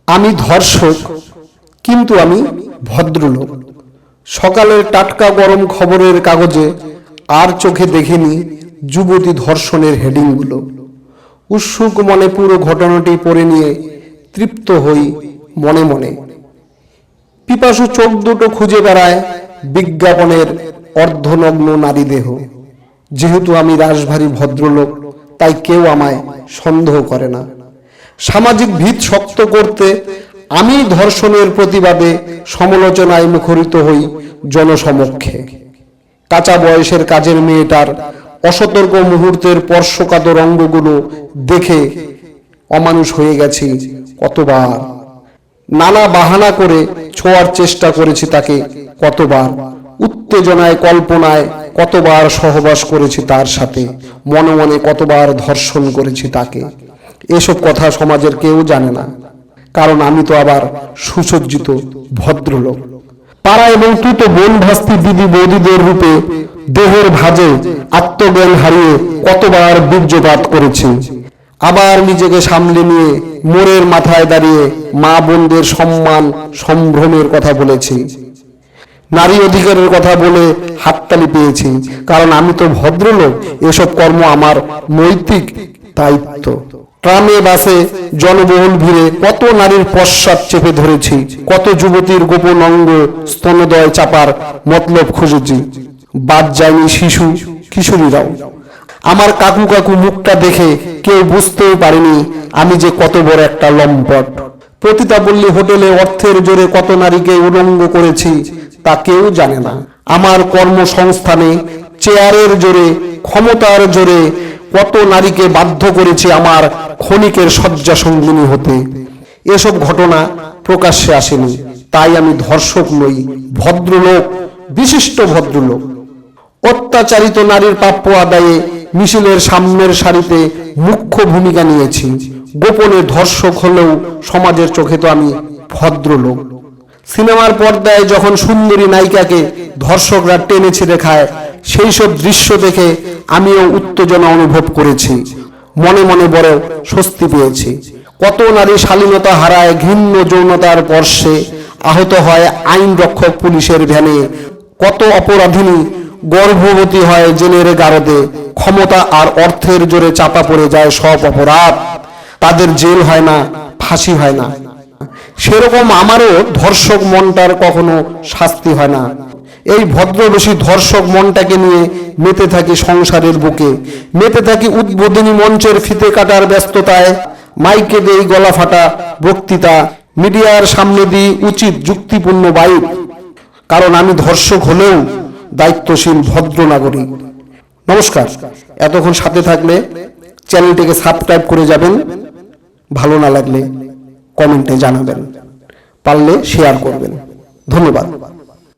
আমি ধর্ষক, কিন্তু আমি ভদ্রলোক। সকালের টাটকা গরম খবরের কাগজে আর চোখে দেখিনি যুবতী ধর্ষণের হেডিংগুলো। উৎসুক মনে পুরো ঘটনাটি পড়ে নিয়ে তৃপ্ত হই মনে মনে। পিপাসু চোখ দুটো খুঁজে বেড়ায় বিজ্ঞাপনের অর্ধনগ্ন নারী দেহ। যেহেতু আমি রাশভারী ভদ্রলোক, তাই কেউ আমায় সন্দেহ করে না। সামাজিক ভিত শক্ত করতে আমি ধর্ষণের প্রতিবাদে সমালোচনায় মুখরিত হই জনসমক্ষে। কাঁচা বয়সের কাজের মেয়েটার অসতর্ক মুহূর্তের স্পর্শকাতর অঙ্গগুলো দেখে অমানুষ হয়ে গেছি কতবার। নানা বাহানা করে ছোঁয়ার চেষ্টা করেছি তাকে কতবার। উত্তেজনায় কল্পনায় কতবার সহবাস করেছি তার সাথে, মনে মনে কতবার ধর্ষণ করেছি তাকে। এসব কথা সমাজের কেউ জানে না, কারণ আমি তো আবার সুসজ্জিত ভদ্রলোক। পাড়া এবং তুত বোন ভাস্তি দিদি বৌদিদের রূপে দেহের ভাঁজে আত্মজ্ঞান হারিয়ে কতবার বীর্যপাত করেছি। আবার নিজেকে সামলে নিয়ে মোড়ের মাথায় দাঁড়িয়ে মা বোনদের সম্মান সম্ভ্রমের কথা বলেছি। নারী অধিকারের কথা বলে হাততালি পেয়েছি, কারণ আমি তো ভদ্রলোক। এসব কর্ম আমার নৈতিক দায়িত্ব। ট্রামে বাসে জনবহুল ভিড়ে কত নারীর পশ্চাৎ চেপে ধরেছি, কত যুবতীর গোপন অঙ্গ স্তনদয় চাপার মতলব খুঁজেছি। বাদ যায়নি শিশু কিশোরীরাও। আমার কাকু কাকু মুখটা দেখে কেউ বুঝতেও পারেনি আমি যে কত বড় একটা লম্পট। পতিতাপল্লী হোটেলে অর্থের জোরে কত নারীকে উলঙ্গ করেছি তা কেউ জানে না। আমার কর্মসংস্থানে চেয়ারের জোরে, ক্ষমতার জোরে কত নারীকে বাধ্য করেছি আমার ক্ষণিকের শয্যা সঙ্গিনী হতে। এসব ঘটনা প্রকাশ্যে আসেনি, তাই আমি ধর্ষক নই, ভদ্রলোক, বিশিষ্ট ভদ্রলোক। অত্যাচারিত নারীর প্রাপ্য আদায়ে মিছিলের সামনের সারিতে মুখ্য ভূমিকা নিয়েছি। গোপনে ধর্ষক হলেও সমাজের চোখে তো আমি ভদ্রলোক। সিনেমার পর্দায় যখন সুন্দরী নায়িকাকে ধর্ষকরা টেনে ছিঁড়ে খায়, সেই সব দৃশ্য দেখে আমিও উত্তেজনা অনুভব করেছি। মনে মনে বড় স্বস্তি পেয়েছি। কত নারী শালীনতা হারায় ঘৃণ্য যৌনতার স্পর্শে, আহত হয় আইন রক্ষক পুলিশের ভ্যানে। কত অপরাধিনী গর্ভবতী হয় জেলের গারদে। ক্ষমতা আর অর্থের জোরে চাপা পড়ে যায় সব অপরাধ, তাদের জেল হয় না, ফাঁসি হয় না। সেরকম আমারও ধর্ষক মনটার কখনো শাস্তি হয় না। এই ভদ্রবেশী ধর্ষক মনটাকে নিয়ে মেতে থাকি সংসারের বুকে, মেতে থাকি উদ্বোধনী মঞ্চের ফিতে কাটার ব্যস্ততায়। মাইকে দেই গলা ফাটা বক্তৃতা, মিডিয়ার সামনে দিই উচিত যুক্তিপূর্ণ বাইক, কারণ আমি ধর্ষক হলেও দায়িত্বশীল ভদ্র নাগরিক। নমস্কার। এতক্ষণ সাথে থাকলে চ্যানেলটিকে সাবস্ক্রাইব করে যাবেন। ভালো না লাগলে কমেন্টে জানাবেন, পারলে শেয়ার করবেন। ধন্যবাদ।